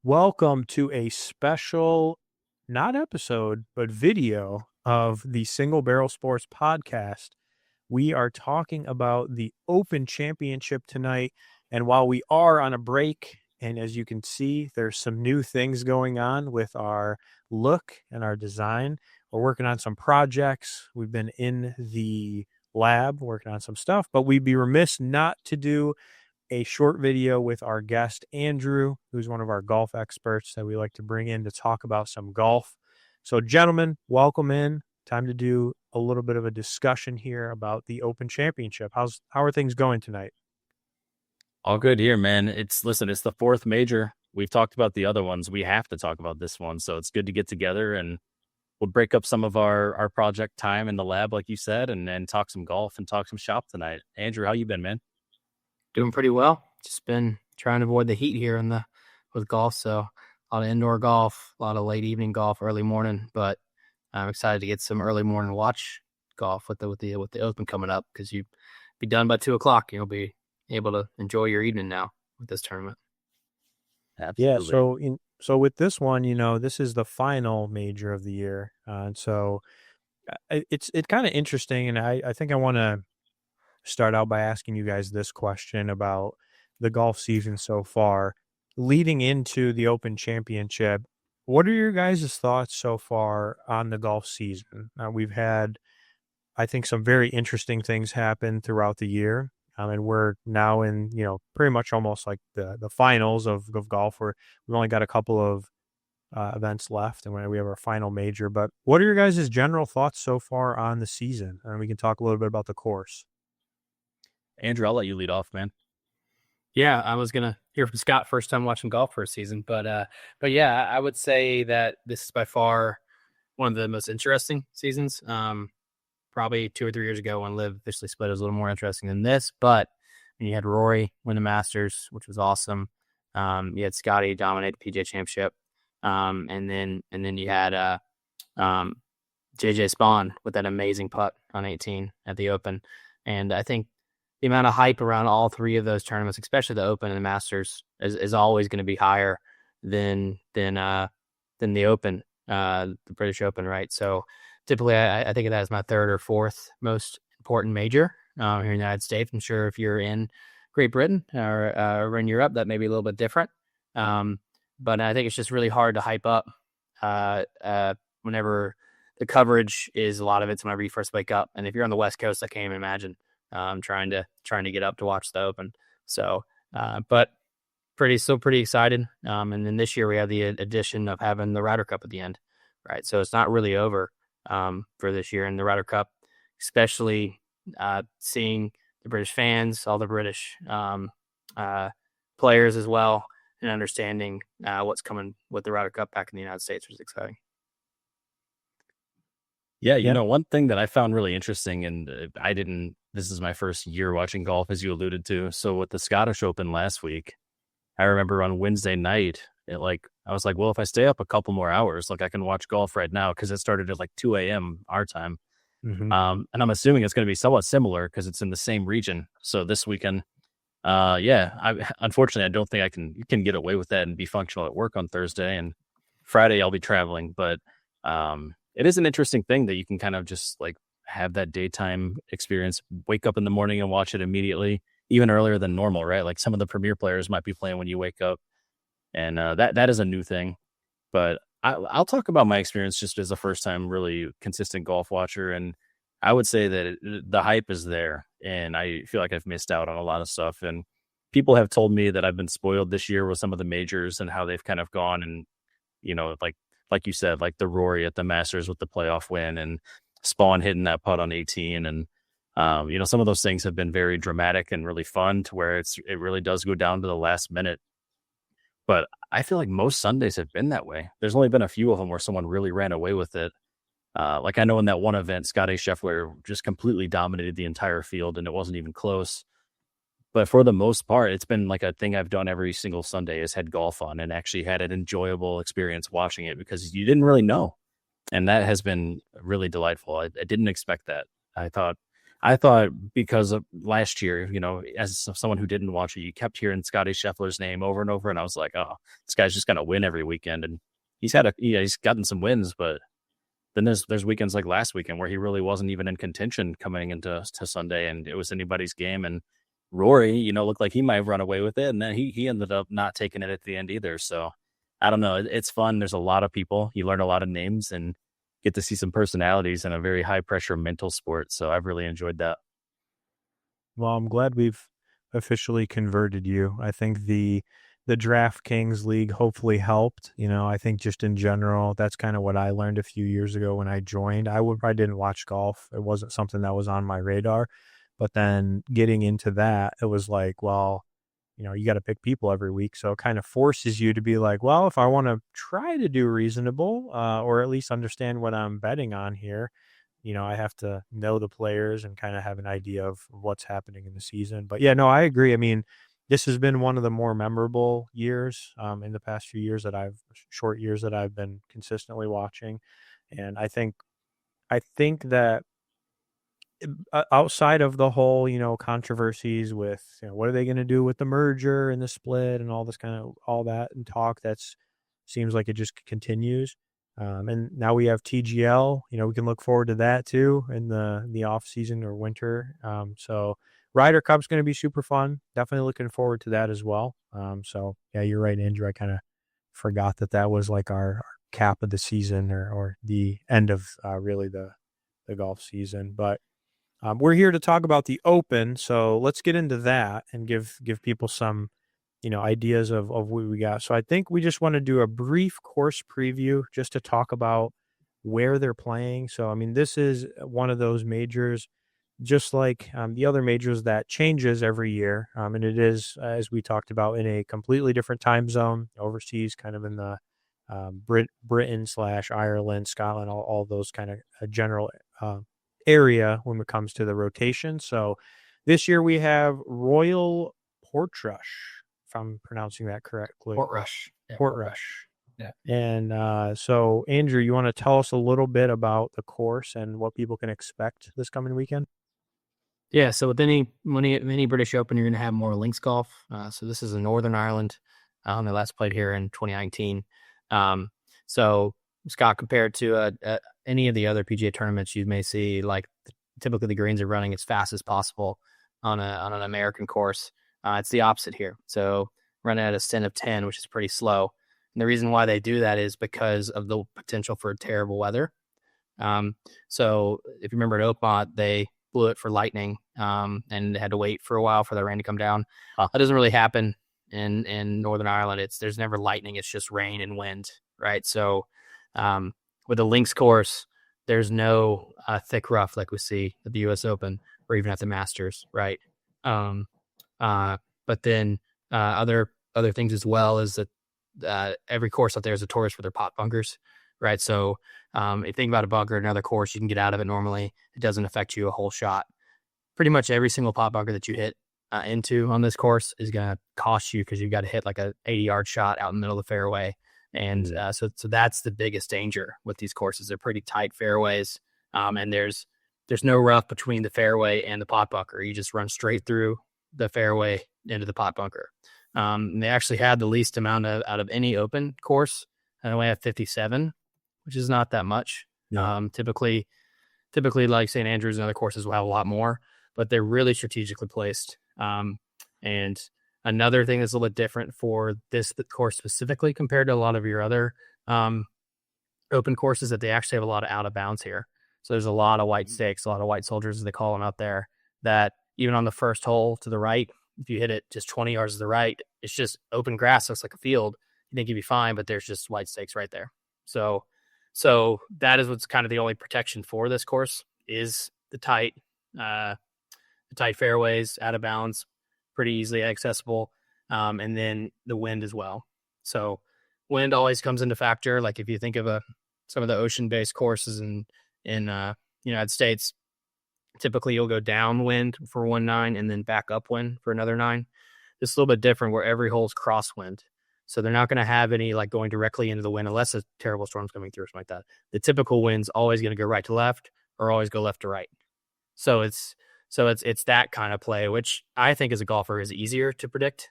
Welcome to a special, not episode, but video of the Single Barrel Sports podcast. We are talking about the Open Championship tonight. And while we are on a break, and as you can see, there's some new things going on with our look and our design. We're working on some projects. We've been in the lab working on some stuff, but we'd be remiss not to do a short video with our guest, Andrew, who's one of our golf experts that we like to bring in to talk about some golf. So, gentlemen, welcome in. Time to do a little bit of a discussion here about the Open Championship. How are things going tonight? All good here, man. It's the fourth major. We've talked about the other ones. We have to talk about this one. So it's good to get together and we'll break up some of our project time in the lab, like you said, and then talk some golf and talk some shop tonight. Andrew, how you been, man? Doing pretty well. Just been trying to avoid the heat here with golf. So a lot of indoor golf, a lot of late evening golf, early morning. But I'm excited to get some early morning watch golf with the Open coming up, because you'll be done by 2:00. You'll be able to enjoy your evening now with this tournament. Absolutely. Yeah. So with this one, this is the final major of the year, and so it's kind of interesting. And I think I want to start out by asking you guys this question about the golf season so far, leading into the Open Championship. What are your guys' thoughts so far on the golf season? We've had, I think, some very interesting things happen throughout the year. And we're now in, pretty much almost like the finals of golf, where we've only got a couple of events left and we have our final major. But what are your guys' general thoughts so far on the season? And we can talk a little bit about the course. Andrew, I'll let you lead off, man. Yeah, I was gonna hear from Scott first time watching golf for a season, but yeah, I would say that this is by far one of the most interesting seasons. Probably 2 or 3 years ago when Liv officially split, it was a little more interesting than this. But you had Rory win the Masters, which was awesome. You had Scotty dominate the PGA Championship, and then you had JJ Spawn with that amazing putt on 18 at the Open. And I think the amount of hype around all three of those tournaments, especially the Open and the Masters, is always going to be higher than the Open, the British Open, right? So typically, I think of that as my third or fourth most important major here in the United States. I'm sure if you're in Great Britain or in Europe, that may be a little bit different. But I think it's just really hard to hype up whenever the coverage is, a lot of it's whenever you first wake up. And if you're on the West Coast, I can't even imagine trying to get up to watch the Open. So, but still pretty excited. And then this year we have the addition of having the Ryder Cup at the end, right? So it's not really over for this year in the Ryder Cup, especially seeing the British fans, all the British players as well, and understanding what's coming with the Ryder Cup back in the United States, which is exciting. Yeah, one thing that I found really interesting, and this is my first year watching golf, as you alluded to. So with the Scottish Open last week, I remember on Wednesday night, I was like, well, if I stay up a couple more hours, I can watch golf right now, because it started at 2 a.m. our time. Mm-hmm. And I'm assuming it's going to be somewhat similar because it's in the same region. So this weekend, unfortunately, I don't think I can get away with that and be functional at work on Thursday, and Friday I'll be traveling. But it is an interesting thing that you can kind of just have that daytime experience, wake up in the morning and watch it immediately, even earlier than normal, right? Like some of the premier players might be playing when you wake up, and that is a new thing. But I'll talk about my experience just as a first time really consistent golf watcher, and I would say that the hype is there, and I feel like I've missed out on a lot of stuff. And people have told me that I've been spoiled this year with some of the majors and how they've kind of gone, and like you said, like the Rory at the Masters with the playoff win, and Spawn hitting that putt on 18. And, some of those things have been very dramatic and really fun, to where it really does go down to the last minute. But I feel like most Sundays have been that way. There's only been a few of them where someone really ran away with it. I know in that one event, Scotty Scheffler just completely dominated the entire field, and it wasn't even close. But for the most part, it's been like a thing I've done every single Sunday, is head golf on, and actually had an enjoyable experience watching it, because you didn't really know. And that has been really delightful. I didn't expect that. I thought I thought because of last year, as someone who didn't watch it, you kept hearing Scotty Scheffler's name over and over, and I was like, oh, this guy's just gonna win every weekend, and he's gotten some wins, but then there's weekends like last weekend where he really wasn't even in contention coming into Sunday, and it was anybody's game. And Rory, looked like he might have run away with it, and then he ended up not taking it at the end either. So I don't know. It's fun. There's a lot of people. You learn a lot of names and get to see some personalities in a very high pressure mental sport. So I've really enjoyed that. Well, I'm glad we've officially converted you. I think the DraftKings league hopefully helped. I think just in general, that's kind of what I learned a few years ago when I joined. I didn't watch golf. It wasn't something that was on my radar. But then getting into that, it was like, well, you got to pick people every week. So it kind of forces you to be like, well, if I want to try to do reasonable, or at least understand what I'm betting on here, I have to know the players and kind of have an idea of what's happening in the season. But yeah, no, I agree. I mean, this has been one of the more memorable years in the past few years short years that I've been consistently watching. And I think that outside of the whole, controversies with, what are they going to do with the merger and the split and all this kind of all that and talk, that's seems like it just continues. And now we have TGL, we can look forward to that too in the off season or winter. So Ryder Cup's going to be super fun. Definitely looking forward to that as well. So yeah, you're right, Andrew. I kind of forgot that was like our cap of the season or the end of really the golf season. But we're here to talk about the Open, so let's get into that and give people some, ideas of what we got. So I think we just want to do a brief course preview just to talk about where they're playing. So, I mean, this is one of those majors, just like the other majors, that changes every year. And it is, as we talked about, in a completely different time zone overseas, kind of in the Britain / Ireland, Scotland, all those kind of general area when it comes to the rotation. So this year we have Royal Portrush, if I'm pronouncing that correctly. Portrush. Yeah, Portrush. Yeah. And so, Andrew, you want to tell us a little bit about the course and what people can expect this coming weekend? Yeah, so with any British Open, you're going to have more links golf. So this is in Northern Ireland. They last played here in 2019. So Scott, compared to any of the other PGA tournaments you may see, like typically the greens are running as fast as possible on an American course. It's the opposite here. So running at a stint of 10, which is pretty slow. And the reason why they do that is because of the potential for terrible weather. So if you remember at Oakmont, they blew it for lightning and had to wait for a while for the rain to come down. That doesn't really happen in Northern Ireland. There's never lightning. It's just rain and wind, right? So with the links course, there's no thick rough like we see at the U.S. Open or even at the Masters, right? But then other things as well is that every course out there is notorious for their pot bunkers, right? So if you think about a bunker, another course, you can get out of it normally. It doesn't affect you a whole shot. Pretty much every single pot bunker that you hit into on this course is going to cost you because you've got to hit like a 80-yard shot out in the middle of the fairway. And so that's the biggest danger with these courses. They're pretty tight fairways, and there's no rough between the fairway and the pot bunker. You just run straight through the fairway into the pot bunker. They actually had the least amount out of any open course. And they only have 57, which is not that much. No. Typically like St. Andrews and other courses will have a lot more, but they're really strategically placed. And another thing that's a little bit different for this course specifically compared to a lot of your other open courses, that they actually have a lot of out of bounds here. So there's a lot of white stakes, a lot of white soldiers, as they call them out there, that even on the first hole to the right, if you hit it just 20 yards to the right, it's just open grass, looks like a field. You think you'd be fine, but there's just white stakes right there. So that is what's kind of the only protection for this course is the tight fairways, out of bounds, pretty easily accessible, and then the wind as well. So wind always comes into factor. Like if you think of some of the ocean-based courses in United States, typically you'll go downwind for 1 9 and then back upwind for another 9. This is a little bit different where every hole's crosswind. So they're not going to have any like going directly into the wind unless a terrible storm's coming through or something like that. The typical wind's always going to go right to left or always go left to right. So it's So it's that kind of play, which I think as a golfer is easier to predict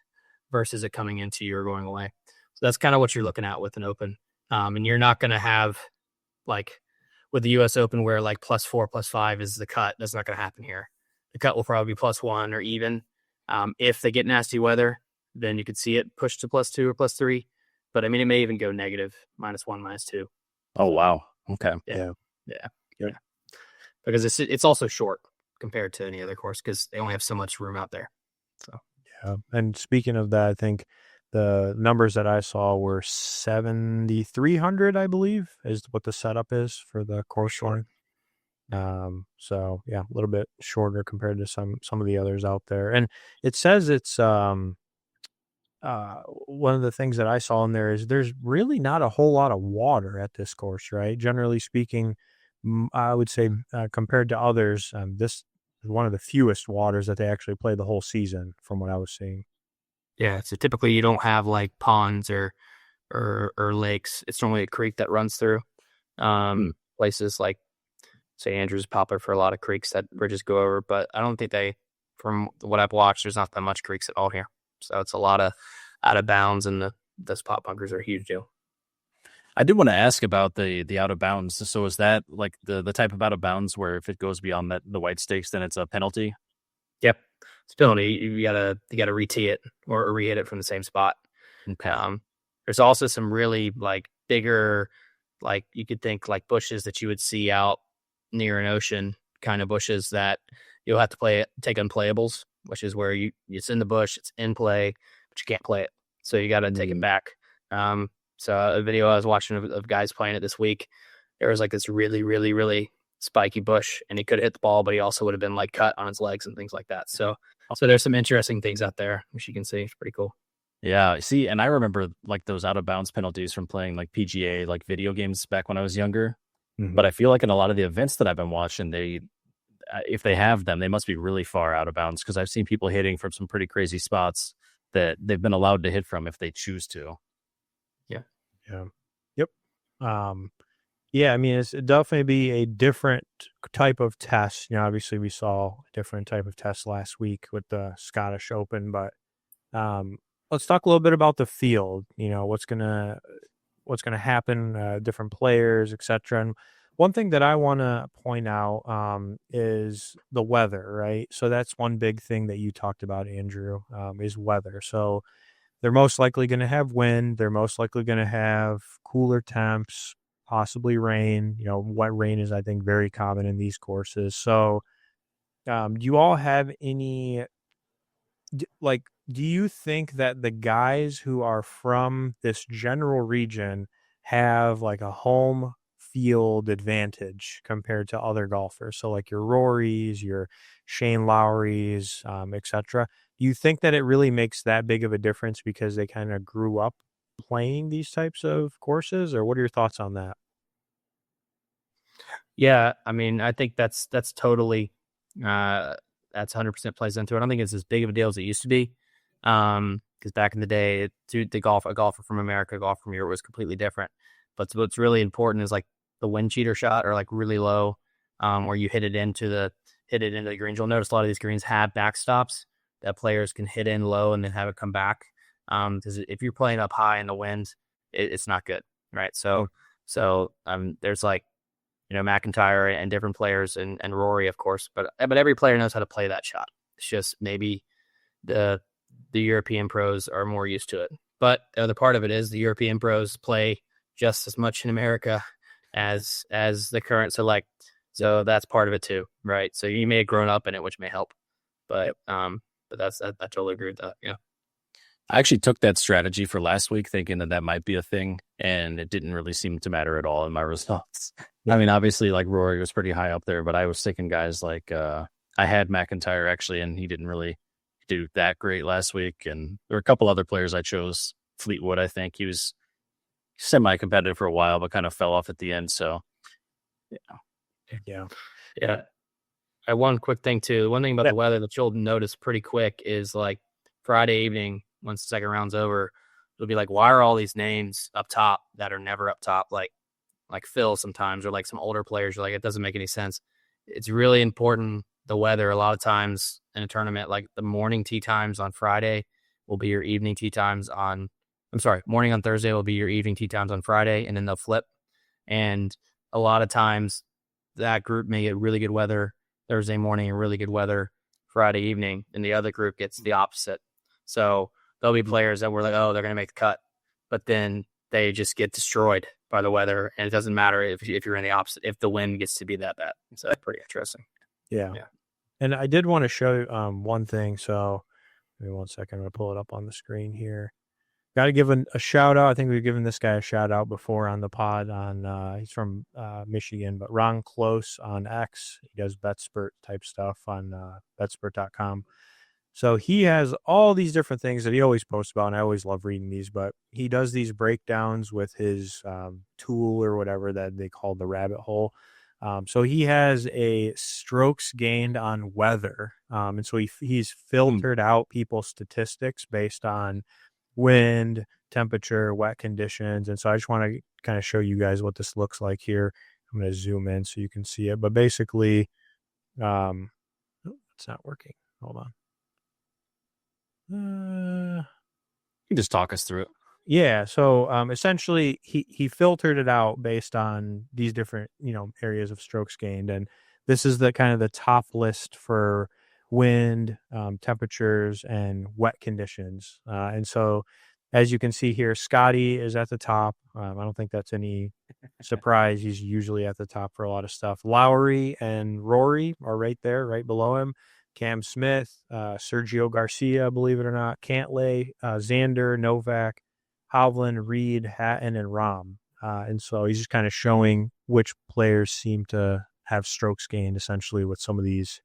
versus it coming into you or going away. So that's kind of what you're looking at with an Open. And you're not going to have like with the US Open where like +4, +5 is the cut. That's not going to happen here. The cut will probably be +1 or even. If they get nasty weather, then you could see it push to +2 or +3. But I mean, it may even go negative, -1, -2. Oh, wow. Okay. Yeah. Yep. Yeah. Because it's also short compared to any other course because they only have so much room out there. So yeah. And speaking of that, I think the numbers that I saw were 7,300, I believe, is what the setup is for the course length. So yeah, a little bit shorter compared to some of the others out there. And it says it's one of the things that I saw in there is there's really not a whole lot of water at this course, right? Generally speaking, I would say compared to others, this is one of the fewest waters that they actually play the whole season from what I was seeing. yeah, so typically you don't have like ponds or lakes. It's normally a creek that runs through. Places like St. Andrews, popular for a lot of creeks that bridges go over, but I don't think from what I've watched, there's not that much creeks at all here. So it's a lot of out of bounds, and the spot bunkers are a huge deal. I did want to ask about the out of bounds. So is that like the type of out of bounds where if it goes beyond the white stakes, then it's a penalty? Yep, it's a penalty. You gotta re-tee it or re-hit it from the same spot. Okay. There's also some really like bigger, like you could think like bushes that you would see out near an ocean, kind of bushes that you'll have to take unplayables, which is where it's in the bush, it's in play, but you can't play it. So you got to take it back. So a video I was watching of guys playing it this week, there was like this really, really, really spiky bush, and he could have hit the ball, but he also would have been like cut on his legs and things like that. So there's some interesting things out there, which you can see. It's pretty cool. Yeah. See, and I remember like those out of bounds penalties from playing like PGA, like video games back when I was younger. Mm-hmm. But I feel like in a lot of the events that I've been watching, if they have them, they must be really far out of bounds because I've seen people hitting from some pretty crazy spots that they've been allowed to hit from if they choose to. Yeah. Yeah. Yep. Yeah, I mean, it's definitely be a different type of test. Obviously we saw a different type of test last week with the Scottish Open, but let's talk a little bit about the field, what's going to happen, different players, etc. And one thing that I want to point out is the weather, right? So that's one big thing that you talked about, Andrew, is weather. So they're most likely going to have wind. They're most likely going to have cooler temps, possibly rain. Wet rain is, I think, very common in these courses. So do you all have any, do you think that the guys who are from this general region have like a home field advantage compared to other golfers? So like your Rorys, your Shane Lowrys, etc. Do you think that it really makes that big of a difference because they kind of grew up playing these types of courses, or what are your thoughts on that? Yeah, I mean, I think that's totally that's 100% plays into it. I don't think it's as big of a deal as it used to be. Because back in the day, a golfer from America, a golfer from Europe was completely different. But what's really important is like the wind cheater shot or like really low, where you hit it into the greens. You'll notice a lot of these greens have backstops that players can hit in low and then have it come back. Because if you're playing up high in the wind, it's not good, right? So there's like, McIntyre and different players and Rory, of course, but every player knows how to play that shot. It's just maybe the European pros are more used to it. But the other part of it is the European pros play just as much in America as the current select. So that's part of it too, right? So you may have grown up in it, which may help. But I totally agree with that. Yeah. I actually took that strategy for last week thinking that might be a thing, and it didn't really seem to matter at all in my results. I mean, obviously, like Rory was pretty high up there, but I was thinking guys like I had McIntyre actually, and he didn't really do that great last week. And there were a couple other players I chose. Fleetwood, I think he was semi-competitive for a while, but kind of fell off at the end. So, yeah. One quick thing too. One thing about the weather that you'll notice pretty quick is like Friday evening, once the second round's over, it'll be like, why are all these names up top that are never up top? Like Phil sometimes, or like some older players. You're like, it doesn't make any sense. It's really important the weather. A lot of times in a tournament, like the morning tee times on Friday will be your evening tee times on. I'm sorry, morning on Thursday will be your evening tee times on Friday, and then they'll flip. And a lot of times that group may get really good weather Thursday morning and really good weather Friday evening, and the other group gets the opposite. So there'll be players that were like, oh, they're going to make the cut, but then they just get destroyed by the weather, and it doesn't matter if you're in the opposite, if the wind gets to be that bad. So that's pretty interesting. Yeah. And I did want to show one thing. So give me 1 second. I'm going to pull it up on the screen here. Got to give a shout out. I think we've given this guy a shout out before on the pod. He's from Michigan, but Ron Close on X. He does BetSpurt type stuff on betspurt.com. So he has all these different things that he always posts about, and I always love reading these, but he does these breakdowns with his tool or whatever that they call the rabbit hole. So he has a strokes gained on weather. And so he's filtered out people's statistics based on wind, temperature, wet conditions. And so I just want to kind of show you guys what this looks like here. I'm going to zoom in so you can see it. But basically, it's not working. Hold on. You can just talk us through it. Yeah. So essentially, he filtered it out based on these different, areas of strokes gained. And this is the kind of the top list for wind, temperatures, and wet conditions. And so, as you can see here, Scotty is at the top. I don't think that's any surprise. He's usually at the top for a lot of stuff. Lowry and Rory are right there, right below him. Cam Smith, Sergio Garcia, believe it or not, Cantlay, Xander, Novak, Hovland, Reed, Hatton, and Rahm. And so he's just kind of showing which players seem to have strokes gained essentially with some of these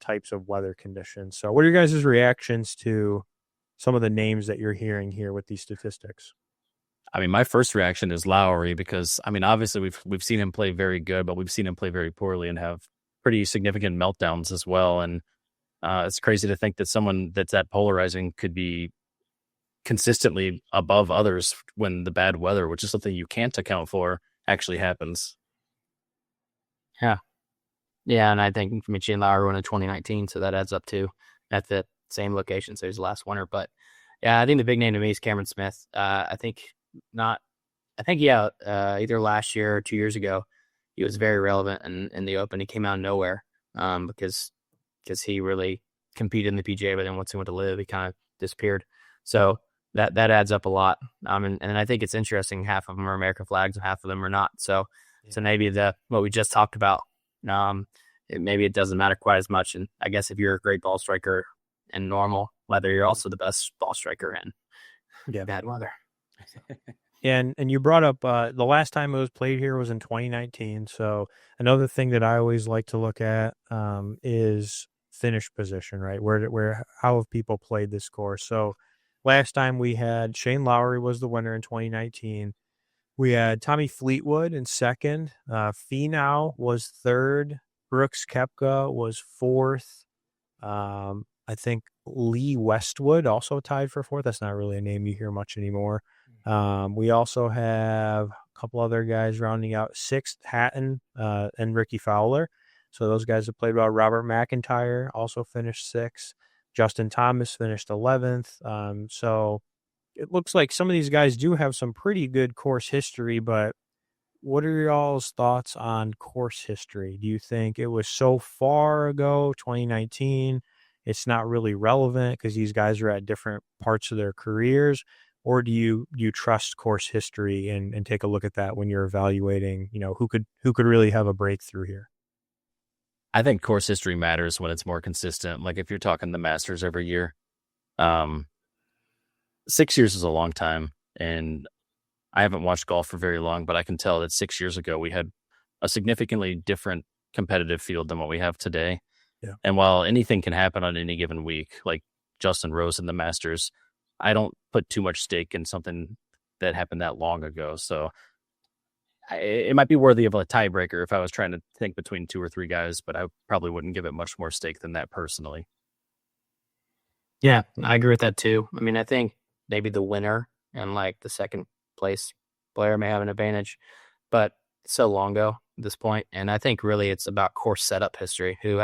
types of weather conditions. So what are your guys' reactions to some of the names that you're hearing here with these statistics? I mean, my first reaction is Lowry because, I mean, obviously we've seen him play very good, but we've seen him play very poorly and have pretty significant meltdowns as well. And it's crazy to think that someone that's that polarizing could be consistently above others when the bad weather, which is something you can't account for, actually happens. Yeah, and I think Mitchie and Lowry won in 2019, so that adds up too at the same location. So he's the last winner. But yeah, I think the big name to me is Cameron Smith. Either last year or 2 years ago, he was very relevant in the Open. He came out of nowhere because he really competed in the PGA, but then once he went to live, he kind of disappeared. So that adds up a lot. And I think it's interesting. Half of them are American flags and half of them are not. So maybe what we just talked about, maybe it doesn't matter quite as much. And I guess if you're a great ball striker in normal weather, you're also the best ball striker in bad weather. And you brought up the last time it was played here was in 2019. So another thing that I always like to look at is finish position, right? How have people played this course? So last time we had Shane Lowry was the winner in 2019. We had Tommy Fleetwood in second. Finau was third. Brooks Koepka was fourth. I think Lee Westwood also tied for fourth. That's not really a name you hear much anymore. We also have a couple other guys rounding out sixth, Hatton and Ricky Fowler. So those guys have played well. Robert McIntyre also finished sixth. Justin Thomas finished 11th. So it looks like some of these guys do have some pretty good course history, but what are y'all's thoughts on course history? Do you think it was so far ago, 2019, it's not really relevant because these guys are at different parts of their careers? Or do you trust course history and take a look at that when you're evaluating, who could really have a breakthrough here? I think course history matters when it's more consistent. Like if you're talking the Masters every year, 6 years is a long time. And I haven't watched golf for very long, but I can tell that 6 years ago we had a significantly different competitive field than what we have today. Yeah. And while anything can happen on any given week, like Justin Rose in the Masters, I don't put too much stake in something that happened that long ago. So it might be worthy of a tiebreaker if I was trying to think between two or three guys, but I probably wouldn't give it much more stake than that personally. Yeah, I agree with that too. I mean, I think maybe the winner and like the second place player may have an advantage, but so long ago at this point. And I think really it's about course setup history. Who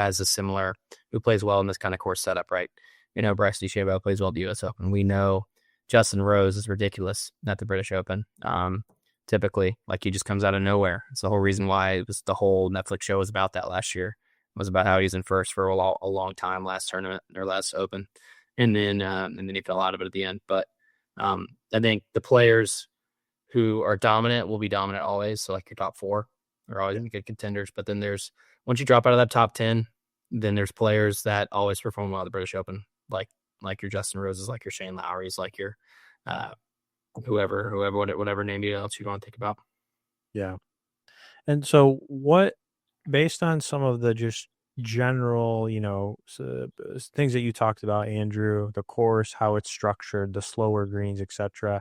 plays well in this kind of course setup, right? Bryce DeChambeau plays well at the U.S. Open. We know Justin Rose is ridiculous at the British Open. Typically, like, he just comes out of nowhere. It's the whole reason why the whole Netflix show was about that last year. It was about how he's in first for a long time last tournament or last Open, and then he fell out of it at the end. But I think the players who are dominant will be dominant always. So like your top 4 are always good contenders. But then once you drop out of that top 10, then there's players that always perform well at the British Open, like your Justin Roses, like your Shane Lowry's, like your whatever name else you want to think about. Yeah. And so based on some of the just general, things that you talked about, Andrew, the course, how it's structured, the slower greens, etc.,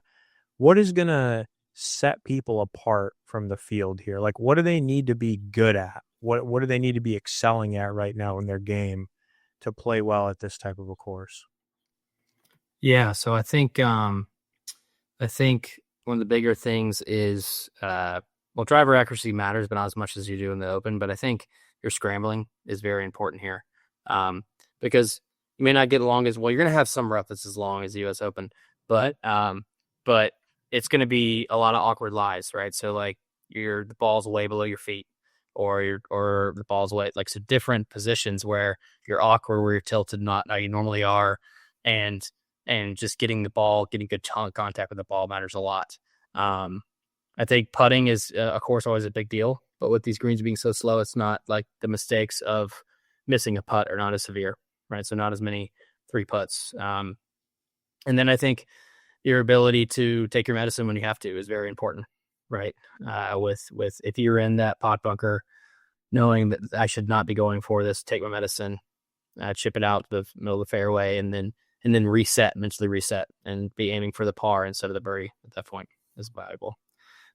what is going to set people apart from the field here? Like, what do they need to be good at? What do they need to be excelling at right now in their game to play well at this type of a course? Yeah, so I think one of the bigger things is driver accuracy matters, but not as much as you do in the Open. But I think your scrambling is very important here, because you may not get along as well. You're going to have some rough that's as long as the U.S. Open, but it's going to be a lot of awkward lies, right? So like the ball's way below your feet, or the ball's way, like, so different positions where you're awkward, where you're tilted not how you normally are, and just getting good contact with the ball matters a lot. I think putting is, of course, always a big deal, but with these greens being so slow, it's not like the mistakes of missing a putt are not as severe, right? So not as many 3 putts. And then I think your ability to take your medicine when you have to is very important, right? With if you're in that pot bunker, knowing that I should not be going for this, take my medicine, chip it out to the middle of the fairway, and then mentally reset, and be aiming for the par instead of the birdie at that point is valuable.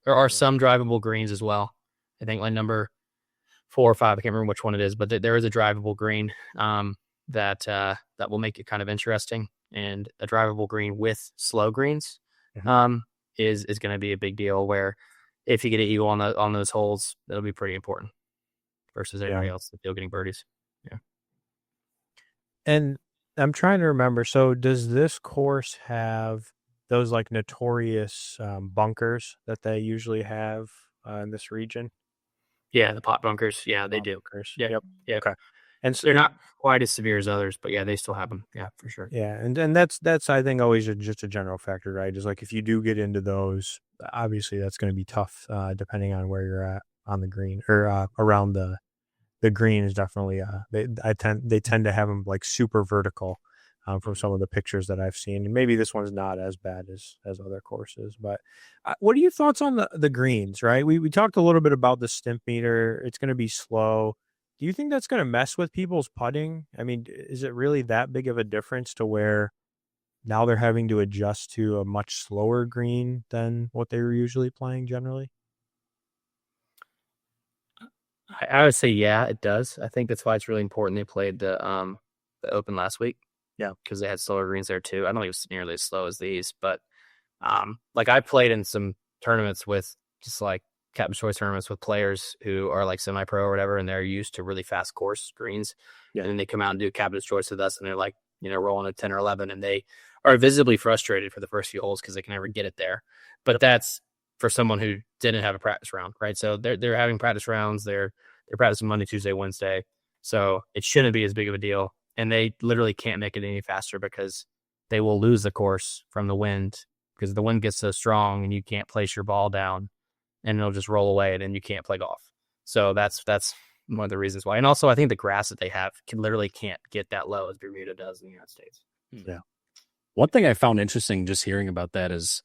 There are some drivable greens as well. I think like number 4 or 5, I can't remember which one it is, but there is a drivable green that will make it kind of interesting. And a drivable green with slow greens is going to be a big deal, where if you get an eagle on those holes, that'll be pretty important versus everybody else that's still getting birdies. Yeah. And I'm trying to remember. So does this course have those like notorious bunkers that they usually have in this region? Yeah, the pot bunkers. Yeah, they do. Bunkers. Yeah. Yep. Yeah. Okay. And so they're not quite as severe as others, but yeah, they still have them. Yeah, for sure. Yeah, and that's I think always just a general factor, right? Just like if you do get into those, obviously that's going to be tough, depending on where you're at on the green or around the green is definitely they tend to have them like super vertical. From some of the pictures that I've seen, and maybe this one's not as bad as other courses. But what are your thoughts on the greens? Right, we talked a little bit about the stimp meter. It's going to be slow. Do you think that's going to mess with people's putting? I mean, is it really that big of a difference to where now they're having to adjust to a much slower green than what they were usually playing generally? I would say, yeah, it does. I think that's why it's really important they played the Open last week. Yeah, because they had slower greens there too. I don't think it was nearly as slow as these, but like I played in some tournaments with just like Captain's Choice tournaments with players who are like semi-pro or whatever, and they're used to really fast course greens. Yeah. And then they come out and do Captain's Choice with us, and they're like, rolling a 10 or 11, and they are visibly frustrated for the first few holes because they can never get it there. But that's for someone who didn't have a practice round, right? So they're having practice rounds. They're practicing Monday, Tuesday, Wednesday. So it shouldn't be as big of a deal. And they literally can't make it any faster because they will lose the course from the wind, because the wind gets so strong and you can't place your ball down and it'll just roll away and then you can't play golf. So that's one of the reasons why. And also I think the grass that they have can't get that low as Bermuda does in the United States. Yeah. One thing I found interesting just hearing about that is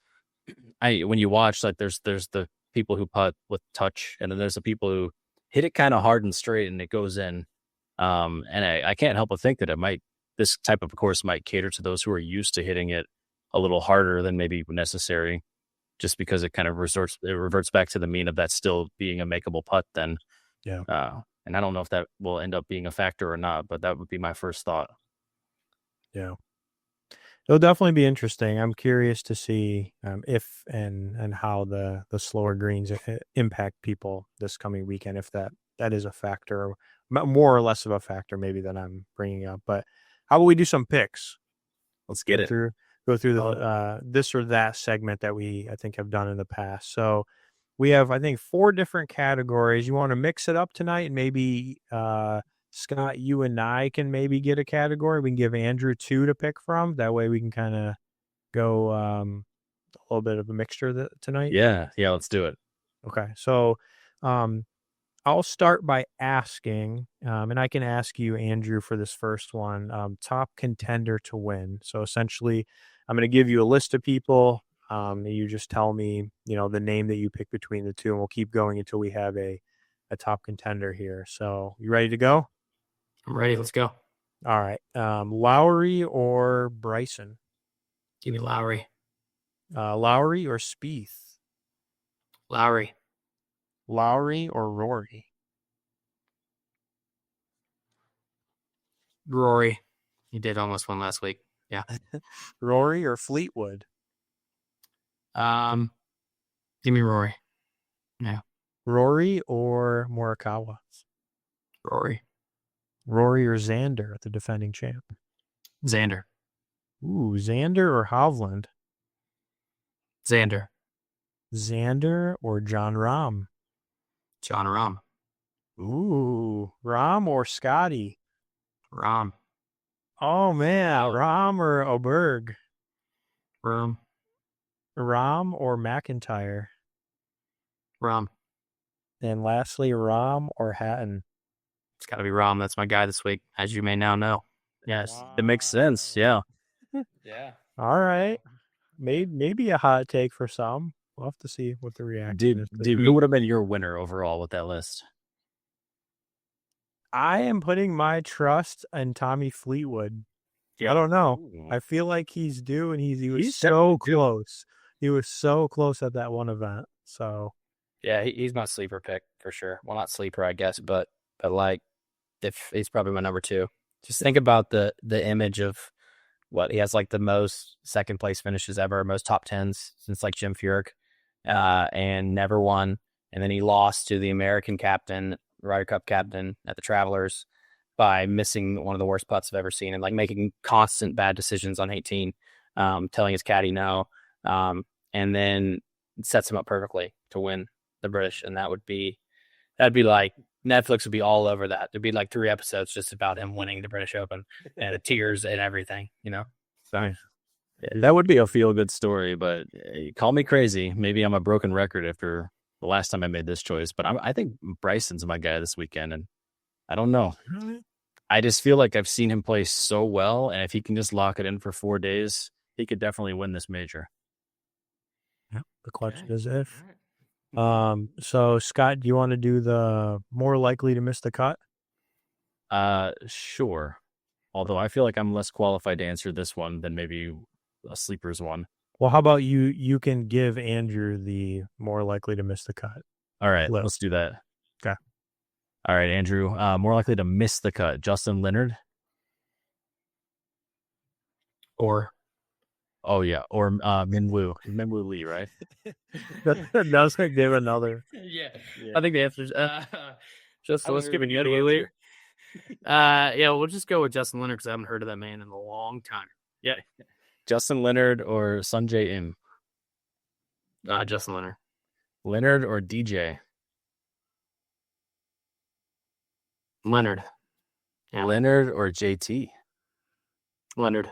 when you watch, like there's the people who putt with touch, and then there's the people who hit it kind of hard and straight and it goes in. And I can't help but think that this type of course might cater to those who are used to hitting it a little harder than maybe necessary, just because it kind of reverts back to the mean of that still being a makeable putt then. Yeah. And I don't know if that will end up being a factor or not, but that would be my first thought. Yeah. It'll definitely be interesting. I'm curious to see if and how the slower greens impact people this coming weekend, if that is a factor, more or less of a factor maybe that I'm bringing up. But how about we do some picks? Let's get it. Go through the this or that segment that we I think have done in the past. So we have I think 4 different categories. You want to mix it up tonight and maybe Scott, you and I can maybe get a category. We can give Andrew 2 to pick from. That way we can kind of go a little bit of a mixture tonight. Yeah, let's do it. Okay. So I'll start by asking, and I can ask you, Andrew, for this first one, top contender to win. So essentially, I'm going to give you a list of people. And you just tell me, the name that you pick between the two, and we'll keep going until we have a top contender here. So you ready to go? I'm ready. Let's go. All right. Lowry or Bryson? Give me Lowry. Lowry or Spieth? Lowry. Lowry or Rory? Rory. He did almost win last week. Yeah. Rory or Fleetwood? Give me Rory. Yeah. Rory or Morikawa? Rory. Rory or Xander, the defending champ? Xander. Ooh, Xander or Hovland? Xander. Xander or John Rahm? John Rahm. Ooh, Rahm or Scotty? Rahm. Oh, man, Rahm or Oberg? Rahm. Rahm or McIntyre? Rahm. And lastly, Rahm or Hatton? It's got to be Rahm. That's my guy this week, as you may now know. Yes. Wow. It makes sense. Yeah. Yeah. All right. Maybe a hot take for some. We'll have to see what the reaction is. Dude, who would have been your winner overall with that list? I am putting my trust in Tommy Fleetwood. Yeah. I don't know. Ooh. I feel like he's due, and he was so close. He was so close at that one event. So yeah, he's my sleeper pick for sure. Well, not sleeper, I guess, but like, if he's probably my number 2. Just think about the image of what he has, like the most second place finishes ever, most top 10s since like Jim Furyk, and never won. And then he lost to the American captain, Ryder Cup captain at the Travelers by missing one of the worst putts I've ever seen and like making constant bad decisions on 18, telling his caddy no, and then sets him up perfectly to win the British. And that'd be like Netflix would be all over that. There'd be like 3 episodes just about him winning the British Open and tears and everything, Sorry. That would be a feel-good story, but call me crazy. Maybe I'm a broken record after the last time I made this choice, but I think Bryson's my guy this weekend, and I don't know. I just feel like I've seen him play so well, and if he can just lock it in for 4 days, he could definitely win this major. yeah, the question is if. So Scott, do you want to do the more likely to miss the cut? Sure. Although I feel like I'm less qualified to answer this one than maybe a sleeper's one. Well, how about you can give Andrew the more likely to miss the cut. All right, List. let's do that. Okay. All right, Andrew. More likely to miss the cut, Justin Leonard. Or Minwoo Lee, right? That's like give another. yeah. I think the answer is just let's give you the answer. Yeah, we'll just go with Justin Leonard because I haven't heard of that man in a long time. Yeah. Justin Leonard or Sungjae Im? Justin Leonard. Leonard or DJ? Leonard. Yeah. Leonard or JT? Leonard.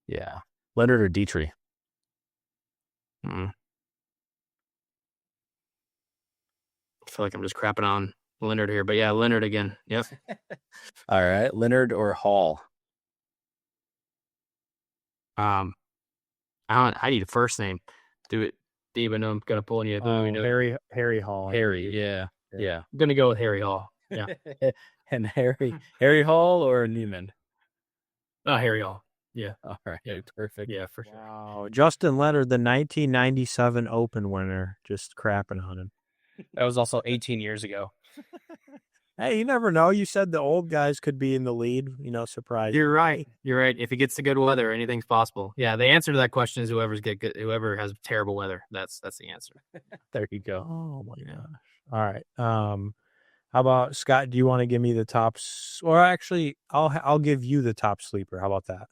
Yeah. Leonard or Dietrich? I feel like I'm just crapping on Leonard here, but yeah, Leonard again. Yep. All right. Leonard or Hall? I need a first name. Do it. Steve, I know I'm gonna pull you. Harry Hall. Harry. Yeah. I'm gonna go with Harry Hall. Yeah. And Harry Hall or Neiman? Harry Hall. Yeah. All right. Yeah. Perfect. Yeah, for sure. Wow. Justin Leonard, the 1997 Open winner, just crapping on him. That was also 18 years ago. Hey, you never know. You said the old guys could be in the lead. Surprise. You're right. You're right. If it gets to good weather, anything's possible. Yeah, the answer to that question is whoever has terrible weather. That's the answer. There you go. Oh my gosh. All right. How about Scott? Do you want to give me the tops? Or actually, I'll give you the top sleeper. How about that?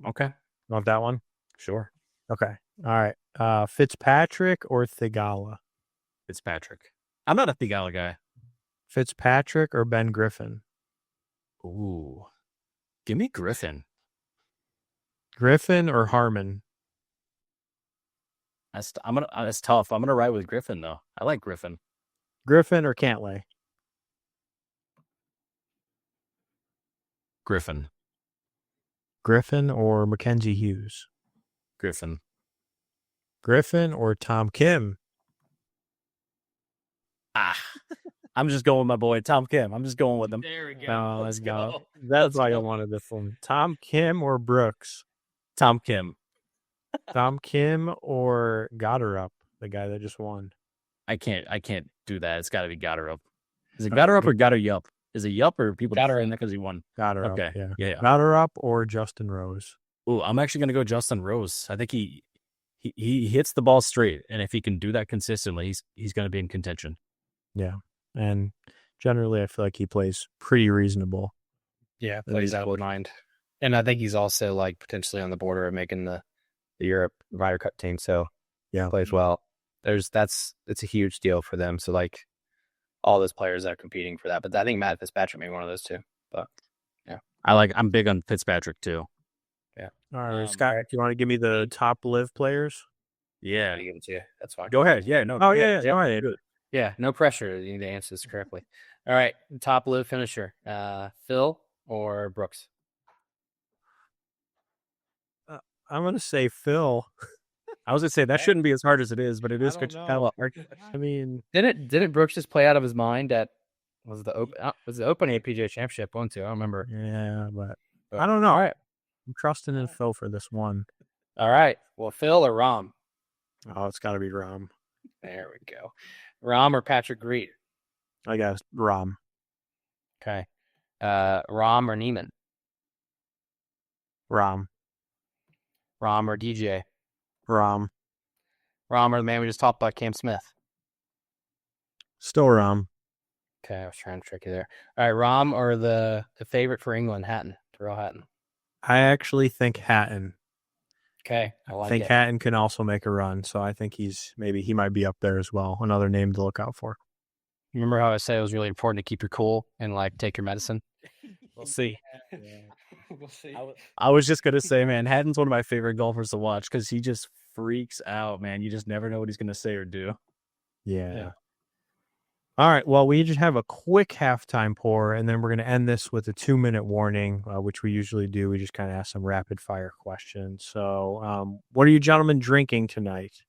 Okay. You want that one? Sure. Okay. All right. Fitzpatrick or Thigala? Fitzpatrick. I'm not a Thigala guy. Fitzpatrick or Ben Griffin? Ooh. Give me Griffin. Griffin or Harmon? That's tough. I'm gonna ride with Griffin though. I like Griffin. Griffin or Cantlay? Griffin. Griffin or Mackenzie Hughes? Griffin. Griffin or Tom Kim? I'm just going with my boy Tom Kim. I'm just going with him. There we go. Oh, let's go. That's why I wanted this one. Tom Kim or Brooks? Tom Kim. Tom Kim or Gotterup, the guy that just won? I can't do that. It's got to be Gotterup. Is it Gotterup or Gotterup? Is it Yup or people Gotterup. saying that because he won? Gotterup. Okay. Yeah. Yeah. Gotterup or Justin Rose? Ooh, I'm actually gonna go Justin Rose. I think he hits the ball straight, and if he can do that consistently, he's gonna be in contention. Yeah. And generally, I feel like he plays pretty reasonable. Yeah, plays out of mind. And I think he's also like potentially on the border of making the Europe Ryder Cup team. So yeah, plays well. It's a huge deal for them. So like all those players that are competing for that. But I think Matt Fitzpatrick may be one of those two. But yeah. I'm big on Fitzpatrick too. Yeah. All right, Scott, do you want to give me the top live players? Yeah. I'll give it to you. That's fine. Go ahead. Yeah, no. Oh, yeah. All right. Yeah, no pressure. You need to answer this correctly. All right, top live finisher. Phil or Brooks? I'm going to say Phil. I was going to say that shouldn't be as hard as it is, but it is I don't kind know. of hard. I mean, Didn't Brooks just play out of his mind at was the Open PGA Championship one too? I don't remember. yeah, but I don't know. All right. I'm trusting in Phil for this one. All right. Well, Phil or Rom? Oh, it's got to be Rom. There we go. Rom or Patrick Reed? I guess Rom. Okay. Rom or Neiman? Rom. Rom or DJ? Rom. Rom or the man we just talked about, Cam Smith? Still Rom. Okay, I was trying to trick you there. All right, Rom or the favorite for England, Hatton, Terrell Hatton? I actually think Hatton. Okay, I think Hatton can also make a run, so I think he might be up there as well. Another name to look out for. Remember how I said it was really important to keep your cool and like take your medicine? We'll see. We'll see. I was just gonna say, man, Hatton's one of my favorite golfers to watch because he just freaks out, man. You just never know what he's gonna say or do. Yeah. All right. Well, we just have a quick halftime pour, and then we're going to end this with a 2-minute warning, which we usually do. We just kind of ask some rapid fire questions. So, what are you gentlemen drinking tonight?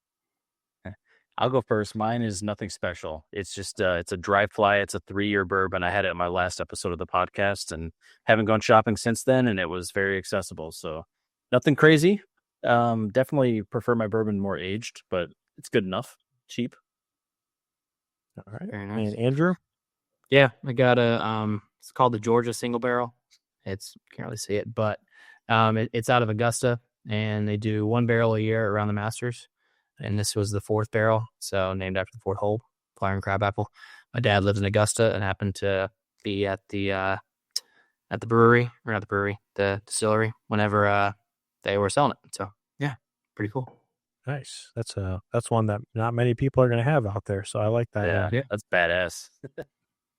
I'll go first. Mine is nothing special. It's just it's a dry fly. It's a 3-year bourbon. I had it in my last episode of the podcast, and haven't gone shopping since then. And it was very accessible. So nothing crazy. Definitely prefer my bourbon more aged, but it's good enough. Cheap. All right. Very nice. And Andrew? Yeah, I got it's called the Georgia Single Barrel. Can't really see it, but it's out of Augusta, and they do 1 barrel a year around the Masters. And this was the 4th barrel, so named after the 4th hole, Fire and Crabapple. My dad lives in Augusta and happened to be at the brewery, or not the brewery, the distillery, whenever they were selling it. So yeah, pretty cool. Nice. That's one that not many people are going to have out there. So I like that. Yeah, that's badass.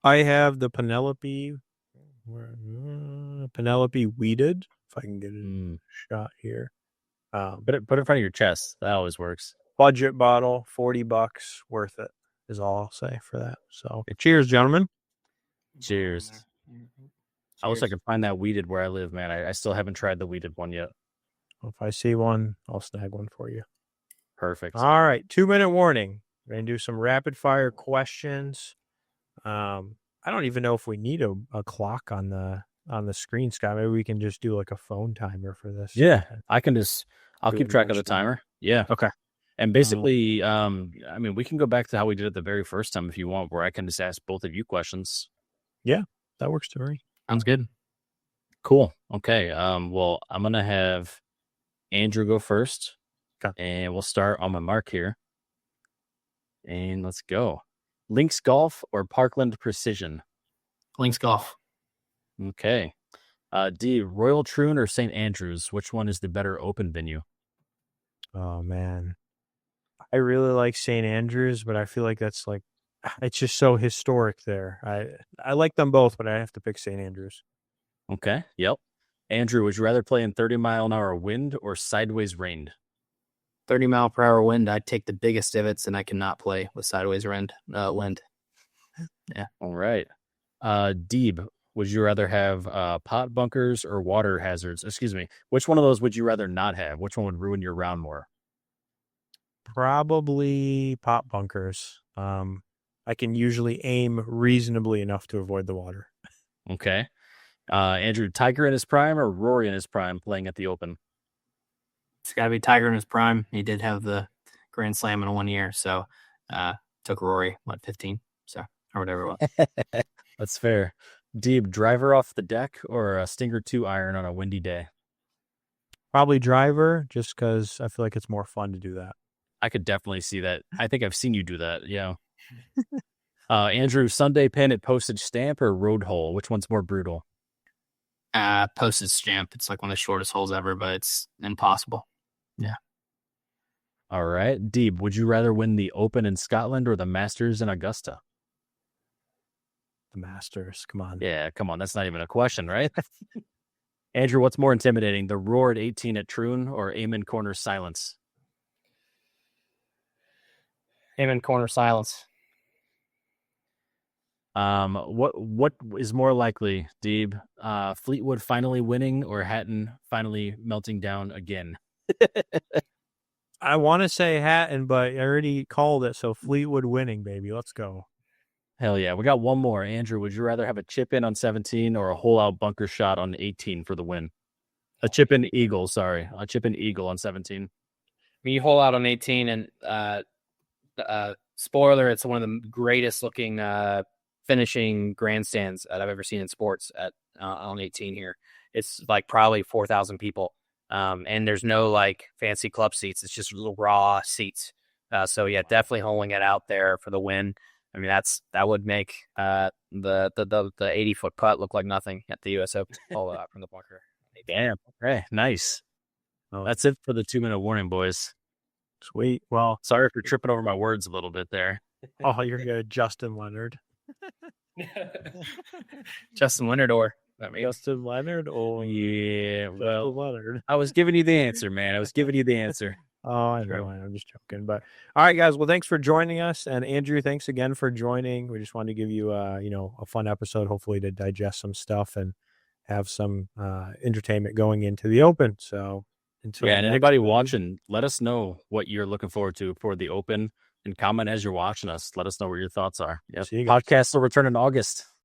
I have the Penelope Weeded. If I can get a shot here. Put it in front of your chest. That always works. Budget bottle, $40, worth it is all I'll say for that. So cheers, gentlemen. Cheers. I wish I could find that weeded where I live, man. I still haven't tried the weeded one yet. If I see one, I'll snag one for you. Perfect. All right. 2-minute warning. We're going to do some rapid fire questions. I don't even know if we need a clock on the screen, Scott. Maybe we can just do like a phone timer for this. Yeah, I'll keep track of the timer. Yeah. Okay. And basically, I mean, we can go back to how we did it the very first time if you want, where I can just ask both of you questions. That works for me. Sounds good. Cool. Okay. Well, I'm gonna have Andrew go first, Okay. and we'll start on my mark here. And let's go. Links Golf or Parkland Precision? Links Golf. Okay. D, Royal Troon or St. Andrews? Which one is the better open venue? Oh man, I really like St. Andrews, but I feel like that's like it's just so historic there. I like them both, but I have to pick St. Andrews. Okay. Yep. Andrew, would you rather play in 30-mile-an-hour wind or sideways rain? 30-mile-per-hour wind. I'd take the biggest divots, and I cannot play with sideways wind. Yeah. All right. Deeb, would you rather have pot bunkers or water hazards? Excuse me. Which one of those would you rather not have? Which one would ruin your round more? Probably pot bunkers. I can usually aim reasonably enough to avoid the water. Okay. Andrew, Tiger in his prime or Rory in his prime playing at the Open? It's got to be Tiger in his prime. He did have the Grand Slam in 1 year, so took Rory 15, so or whatever it was. That's fair. Deeb, driver off the deck or a Stinger 2 iron on a windy day? Probably driver, just because I feel like it's more fun to do that. I could definitely see that. I think I've seen you do that. Yeah. Andrew, Sunday pin at postage stamp or road hole? Which one's more brutal? Postage stamp. It's like one of the shortest holes ever, but it's impossible. Yeah. All right. Deeb, would you rather win the Open in Scotland or the Masters in Augusta? The Masters, come on. Yeah, come on. That's not even a question, right? Andrew, what's more intimidating, the roar at 18 at Troon or Amen Corner silence? Amen Corner silence. What is more likely, Deeb? Fleetwood finally winning or Hatton finally melting down again? I want to say Hatton, but I already called it, so Fleetwood winning, baby. Let's go. Hell yeah. We got one more. Andrew, would you rather have a chip in on 17 or a hole out bunker shot on 18 for the win? A chip in eagle, sorry. A chip in eagle on 17. You hole out on 18, and spoiler, it's one of the greatest looking finishing grandstands that I've ever seen in sports on 18 here. It's like probably 4,000 people. And there's no like fancy club seats. It's just little raw seats. So yeah, definitely holing it out there for the win. I mean, that would make the 80-foot putt look like nothing at the U.S. Open. Hole out from the bunker. Damn. Okay, nice. Well, that's it for the 2-minute warning, boys. Sweet. Well, sorry for tripping over my words a little bit there. Oh, you're good. Justin Leonard. Justin Leonard or Justin Leonard or yeah, well, Leonard. I was giving you the answer, man. I was giving you the answer. Oh, I know. I'm just joking. But all right, guys. Well, thanks for joining us. And Andrew, thanks again for joining. We just wanted to give you a fun episode, hopefully to digest some stuff and have some entertainment going into the Open. So and anybody watching, let us know what you're looking forward to for the Open and comment as you're watching us. Let us know what your thoughts are. Yep. Podcasts will return in August.